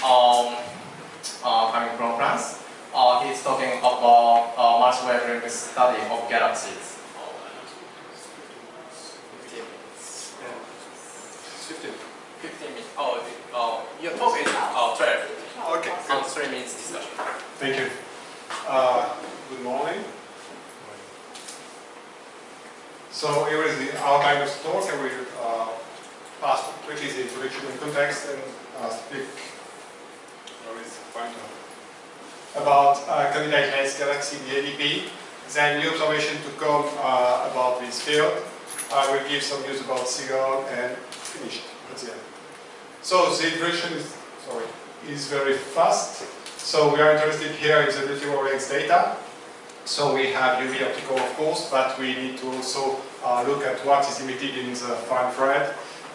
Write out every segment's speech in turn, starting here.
coming from France. He's talking about multi-wavelength study of galaxies. 15 minutes. 15 minutes. Your talk is 12. Okay. And 3 minutes discussion. Thank you. Good morning. So here is the outline of the talk. I will pass quickly the introduction and context and speak about candidate lens galaxy, the ADP, then new observation to come about this field. I will give some news about SIGOG and finish at the end. So the introduction is very fast. So we are interested here in the multi-wavelength data. So we have UV optical, of course, but we need to also look at what is emitted in the far infrared.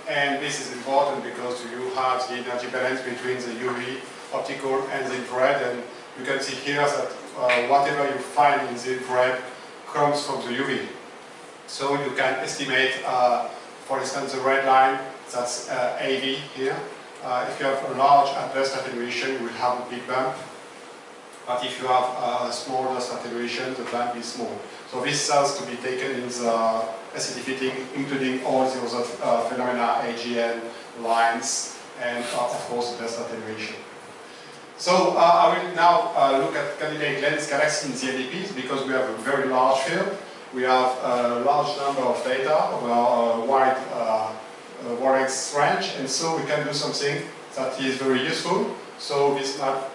And this is important because you have the energy balance between the UV optical and the infrared. And you can see here that whatever you find in the infrared comes from the UV. So you can estimate, for instance, the red line, that's AV here. If you have a large burst attenuation, you will have a big bump. But if you have a small burst attenuation, the bump is small. So this has to be taken in the SET fitting, including all the other phenomena, AGN, lines, and of course the burst attenuation. So I will now look at candidate lens galaxy in the ADPs because we have a very large field. We have a large number of data over a wide wavelength range, and so we can do something that is very useful. So this map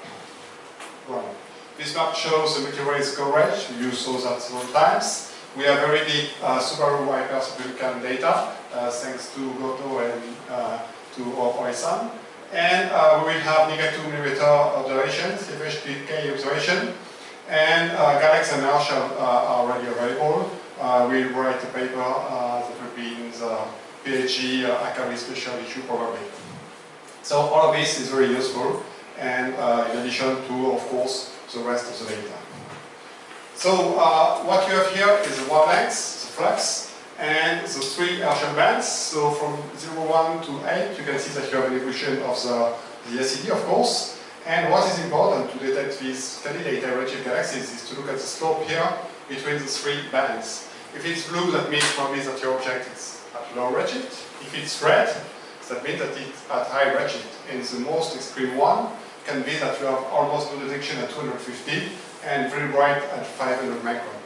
shows the multi-wavelength coverage. You saw that several times. We have very deep Subaru hypersynchronic data, thanks to Goto and to Oisan. And we will have -2 mm observations, FHPK observation, and galaxy inertia are already available. We'll write a paper that will be in the PhD Academy special issue probably. So all of this is very useful, and in addition to, of course, the rest of the data. So what you have here is the wavelength, the flux, and the 3 Herschel bands. So from 0, 1 to 8, you can see that you have an equation of the SED, of course. And what is important to detect these candidate redshift galaxies is to look at the slope here between the 3 bands. If it's blue, that means probably that your object is at low redshift. If it's red, that means that it's at high redshift. And the most extreme one can be that you have almost no detection at 250 and very bright at 500 micron.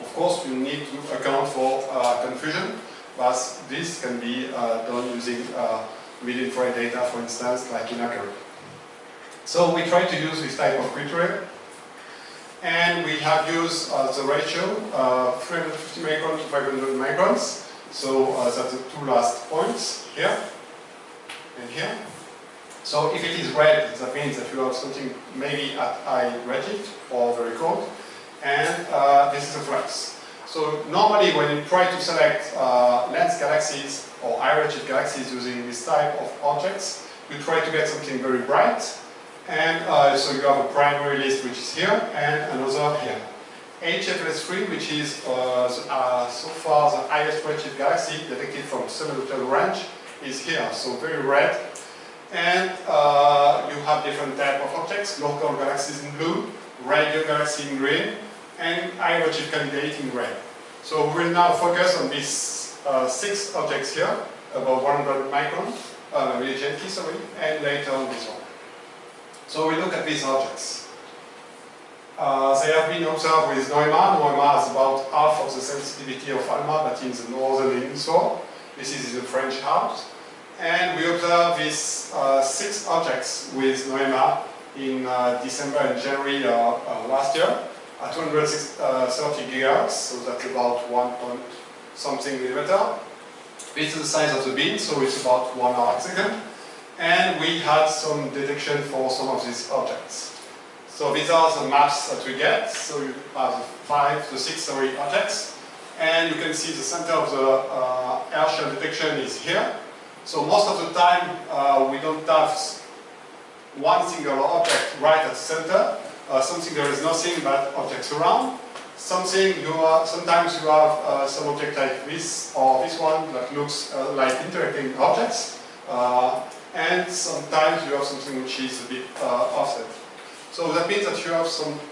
Of course, you need to account for confusion, but this can be done using mid-infrared data, for instance, like in Accurate. So we try to use this type of criteria, and we have used the ratio 350 microns to 500 microns. So that's the 2 last points here and here. So if it is red, that means that you have something maybe at high redshift or very cold, and this is a flux. So normally when you try to select lens galaxies or high redshift galaxies using this type of objects, you try to get something very bright, and so you have a primary list which is here and another here. HFS3, which is so far the highest redshift galaxy detected from suborbital range, is here, so very red. And you have different type of objects, local galaxies in blue, radio galaxy in green, and high redshift candidate in red. So we will now focus on these 6 objects here, about 100 micron, gently, sorry, and later on this one. So we look at these objects. They have been observed with NOEMA. NOEMA is about half of the sensitivity of ALMA, but in the northern hemisphere. This is in the French Alps. And we observed these 6 objects with NOEMA in December and January last year at 230 gigahertz, so that's about 1 point something millimeter. This is the size of the beam, so it's about 1 arcsecond. And we had some detection for some of these objects. So these are the maps that we get. So you have the 6 objects, and you can see the center of the Herschel detection is here. So most of the time we don't have one single object right at the center. Something there is nothing but objects around. Sometimes you have some object like this or this one that looks like interacting objects. and sometimes you have something which is a bit offset. So that means that you have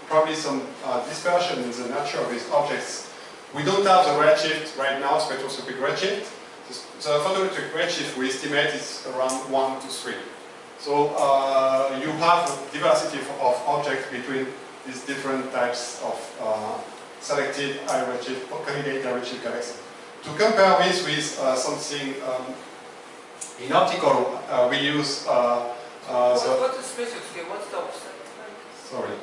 probably some dispersion in the nature of these objects. We don't have the redshift right now, spectroscopic redshift. The photoelectric redshift we estimate is around 1 to 3. So you have a diversity of objects between these different types of selected high redshift or candidate high redshift galaxies. To compare this with something in optical, we use what's the spatial scale? What's the offset? Sorry.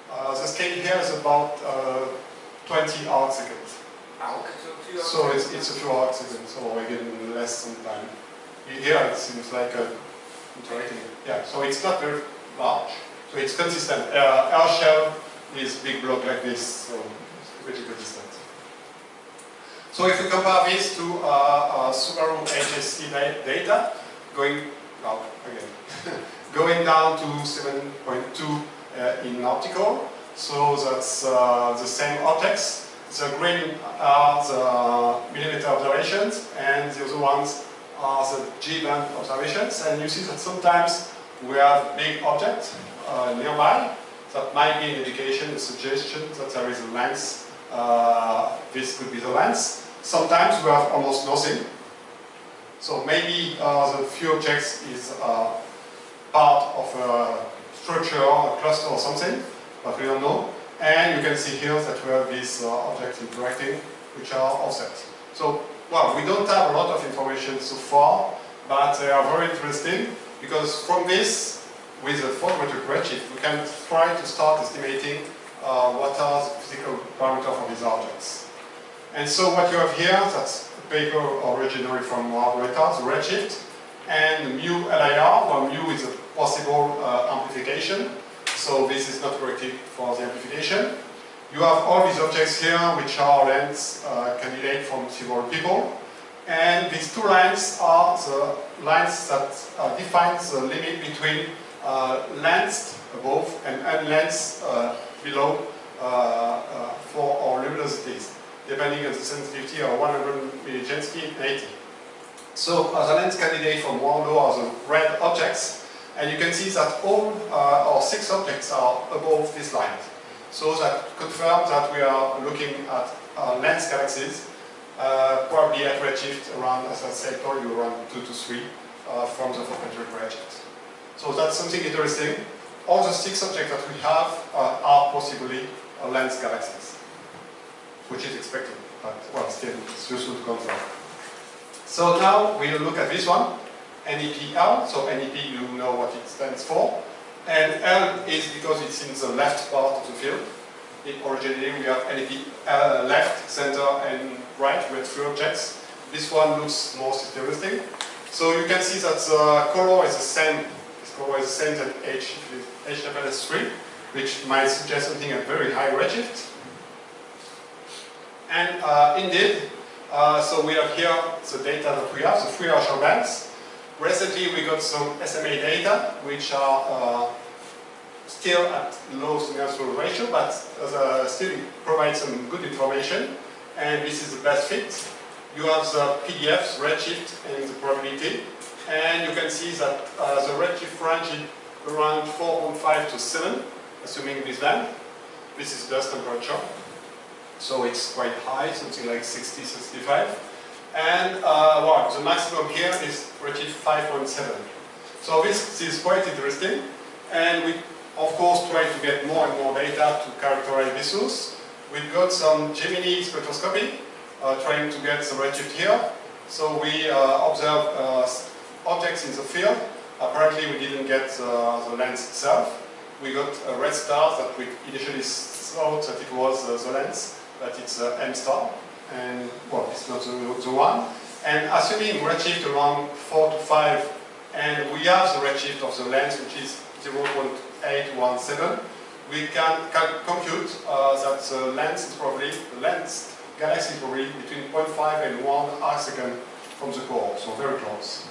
The scale here is about 20 arc seconds. Ah, okay, so it's a few arc seconds, so again less sometimes. Here it seems like interacting. Yeah, so it's not very large. So it's consistent. Air shell is big block like this, so it's pretty consistent. So if we compare this to Subaru HSC data, going down to 7.2 in optical, so that's the same objects. The green are the millimeter observations, and the other ones are the G-band observations. And you see that sometimes we have big objects nearby. That might be an indication, a suggestion that there is a lens. This could be the lens. Sometimes we have almost nothing. So maybe the few objects is part of a structure, a cluster or something, but we don't know. And you can see here that we have these objects interacting, which are offset. So, well, we don't have a lot of information so far, but they are very interesting, because from this, with the photometric redshift, we can try to start estimating what are the physical parameters of these objects. And so what you have here, that's a paper originally from Burgarella, the redshift, and mu LIR, where mu is a possible amplification. So this is not corrected for the amplification. You have all these objects here, which are lens candidate from several people. And these two lines are the lines that define the limit between lensed above and unlensed below for our luminosities, depending on the sensitivity of 100 milligensky and 80. So the lens candidate from one low are the red objects, and you can see that all our 6 objects are above this line. So that confirms that we are looking at lens galaxies, probably at redshift around, as I said, told you, around 2 to 3 from the photometric redshift. So that's something interesting. All the 6 objects that we have are possibly lens galaxies, which is expected, but well, still it's useful to confirm. So now we'll look at this one, NEP-L. So NEP, you know what it stands for. And L is because it's in the left part of the field. Originally we have NEP left, center, and right. We have 3 objects. This one looks most interesting. So you can see that the color is the same. This color is the same as HFLS3, which might suggest something at very high redshift. And indeed, so we have here the data that we have, the 3 Archer bands. Recently we got some SMA data, which are still at low signal-to-noise ratio, but still provide some good information. And this is the best fit. You have the PDFs, redshift, and the probability. And you can see that the redshift range is around 4.5 to 7, assuming this band. This is dust temperature. So it's quite high, something like 60, 65. And well, the maximum here is redshift 5.7. So this is quite interesting. And we, of course, try to get more and more data to characterize this source. We've got some Gemini spectroscopy, trying to get the redshift here. So we observe objects in the field. Apparently we didn't get the lens itself. We got red stars that we initially thought that it was the lens, but it's M star. And well, it's not the one. And assuming redshift around 4 to 5, and we have the redshift of the lens, which is 0.817, we can compute that the lens is probably, the lens galaxy is probably between 0.5 and 1 arc second from the core, so very close.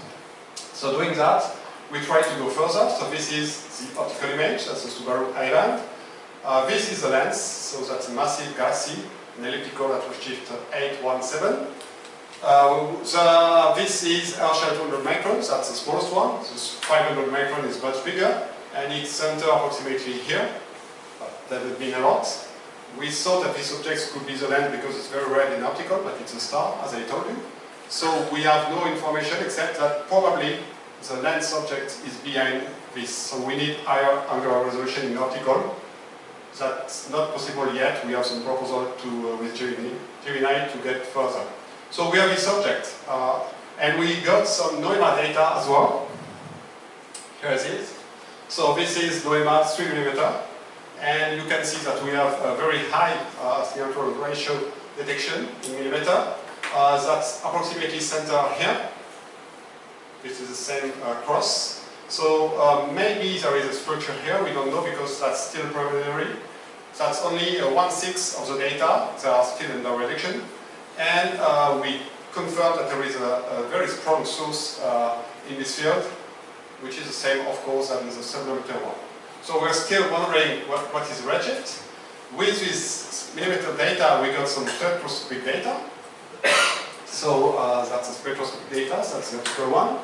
So doing that, we try to go further. So this is the optical image, that's the Subaru Island. This is the lens, so that's a massive galaxy, an elliptical at redshift 817. This is Herschel 200 microns, that's the smallest one. This 500 micron is much bigger, and it's centered approximately here. That would mean a lot. We thought that this object could be the lens because it's very red in optical, but it's a star, as I told you. So we have no information except that probably the lens object is behind this. So we need higher angular resolution in optical. That's not possible yet. We have some proposal with Gemini to get further. So we have this object, and we got some NOEMA data as well. Here it is. So this is NOEMA 3 mm, and you can see that we have a very high signal ratio detection in millimeter. That's approximately centered here. This is the same cross. So maybe there is a structure here. We don't know because that's still preliminary. That's only 1/6 of the data. They are still under reduction. And we confirm that there is a very strong source in this field, which is the same, of course, as the subnanometer one. So we're still wondering what is redshift. With this millimeter data, we got some spectroscopic data. So that's the spectroscopic data, that's the optical one.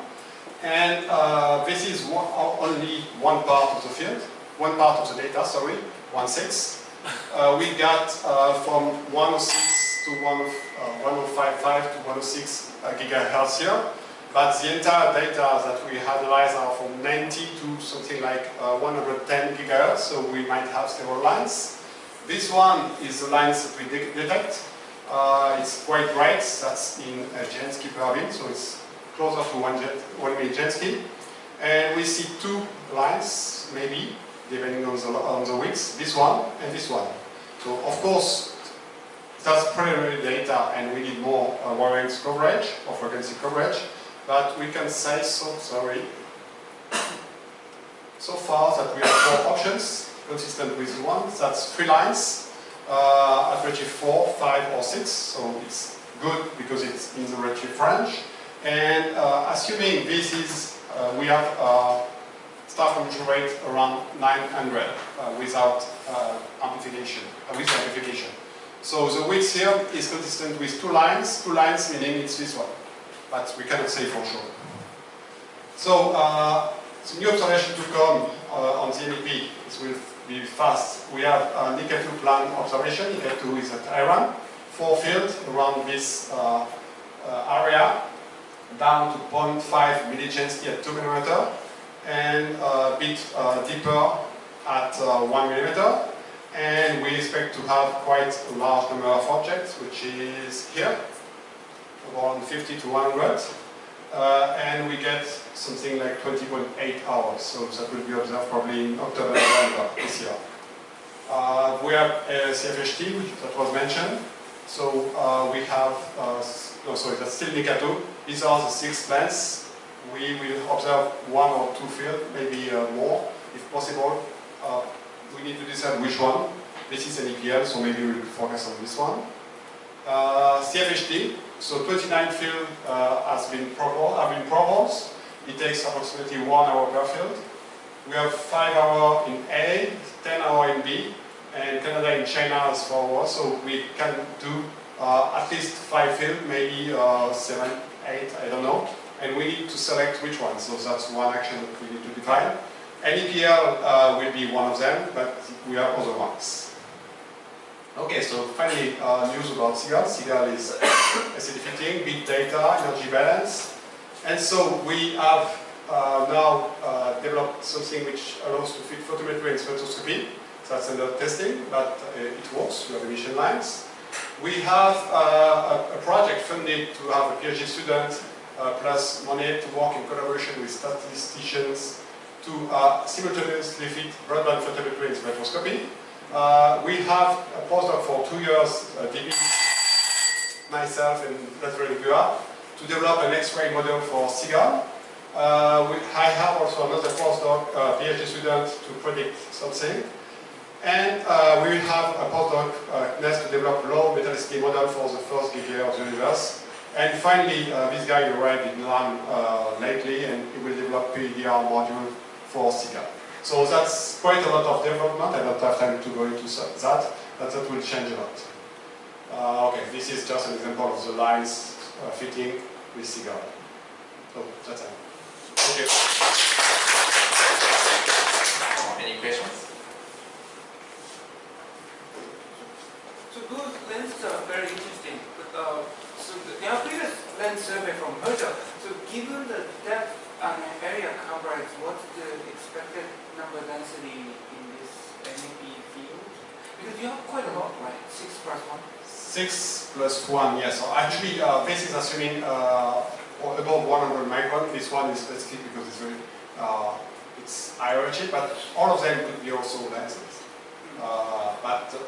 And this is only one part of the field, one part of the data, sorry, 1/6. We got from 106 to 1055 to 106 gigahertz here, but the entire data that we analyze are from 90 to something like 110 gigahertz, so we might have several lines. This one is the lines that we detect. It's quite bright, that's in Jansky per beam, so it's closer to 1 million Jansky. And we see two lines, maybe, depending on the width, this one and this one. So, of course, that's preliminary data, and we need more wavelength coverage or frequency coverage. But we can say so far that we have 4 options consistent with one. That's 3 lines at redshift 4, 5, or 6. So it's good because it's in the redshift range. And assuming this is, we have star formation rate around 900 without amplification, with amplification. So the width here is consistent with 2 lines. 2 lines meaning it's this one, but we cannot say for sure. So the new observation to come on the MEP, this will be fast. We have Nika 2 plan observation. Nika 2 is at Iran, 4 fields around this area, down to 0.5 millijansky at 2 mm, and a bit deeper at 1 mm. And we expect to have quite a large number of objects, which is here, around 50 to 100. And we get something like 20.8 hours. So that will be observed probably in October, November this year. We have a CFHT that was mentioned. So we have, no, sorry, that's still Nika 2. These are the 6 plans. We will observe 1 or 2 fields, maybe more, if possible. We need to decide which one. This is an EPL, so maybe we'll focus on this one. CFHT, so 29 fields have been proposed. It takes approximately 1 hour per field. We have 5 hours in A, 10 hours in B, and Canada and China has 4 hours, so we can do at least 5 fields, maybe 7, 8, I don't know. And we need to select which one, so that's one action that we need to define. NEPL will be one of them, but we have other ones. Okay, so finally, news about SIGAL. SIGAL is acidity, big data, energy balance. And so we have now developed something which allows to fit photometry and spectroscopy. That's under testing, but it works. We have emission lines. We have a project funded to have a PhD student plus money to work in collaboration with statisticians to simultaneously fit broadband photometry and spectroscopy. We have a postdoc for 2 years, Denis, myself, and Dr. Gua, to develop an X-ray model for SIGAL. I have also another postdoc, PhD student, to predict something. And we will have a postdoc to develop low metallicity model for the first gig year of the universe. And finally, this guy arrived in LAM lately, and he will develop PDR module for SIGAL. So that's quite a lot of development. I don't have time to go into that, but that will change a lot. Okay, this is just an example of the lines fitting with cigar. So that's it. Okay. Any questions? So those lenses are very interesting. But, so there are previous lens survey from Hertel. So given the depth and area coverage, what's the expected number density in this MEP field? Because you have quite a lot, right? 6 plus 1? 6 plus 1, yes. So actually, this is assuming above 100 micron. This one is specific because it's very, it's hierarchy, but all of them could be also lenses.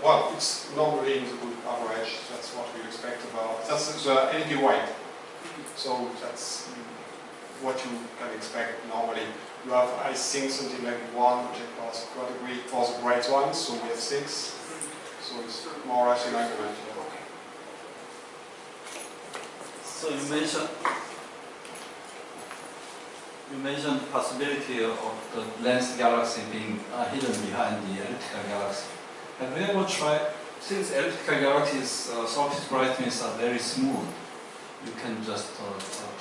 Well, it's normally in the good average. That's what we expect about. That's the LED white. So that's what you can expect normally. You have, I think, something like 1 object per square degree for the bright ones. So we have 6. So it's more or less in agreement. Yeah. So you mentioned the possibility of the lens galaxy being hidden behind the elliptical galaxy. Have we ever tried, since elliptical galaxies surface brightness are very smooth, you can just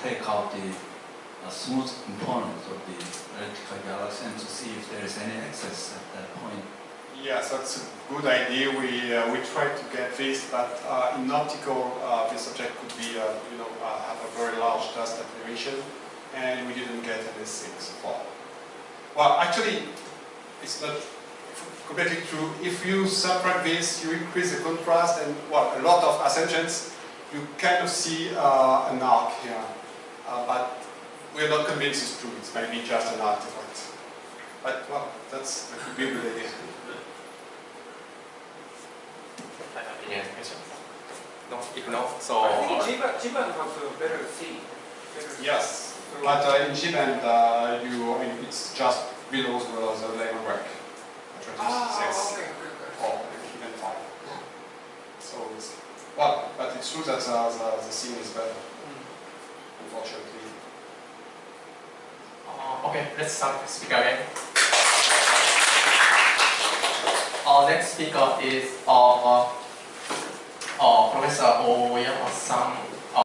take out the smooth component of the elliptical galaxy and to see if there is any excess at that point? Yes, that's a good idea. We tried to get this, but in optical, this object could be, have a very large dust attenuation, and we didn't get anything so far. Well, actually, it's not completely true. If you subtract this, you increase the contrast, and well, a lot of ascensions, you kind of see an arc here. But we're not convinced it's true. It's maybe just an artifact. But well, that could be a good idea. Any questions? No, if no, so. I think G-band was better C. Yes, So but in G-band, it's just below the lemon break. okay. Or even 5. So it's, well, but it's true that the scene is better, unfortunately. Okay, let's speak again. Our next speaker is Professor Oyama-san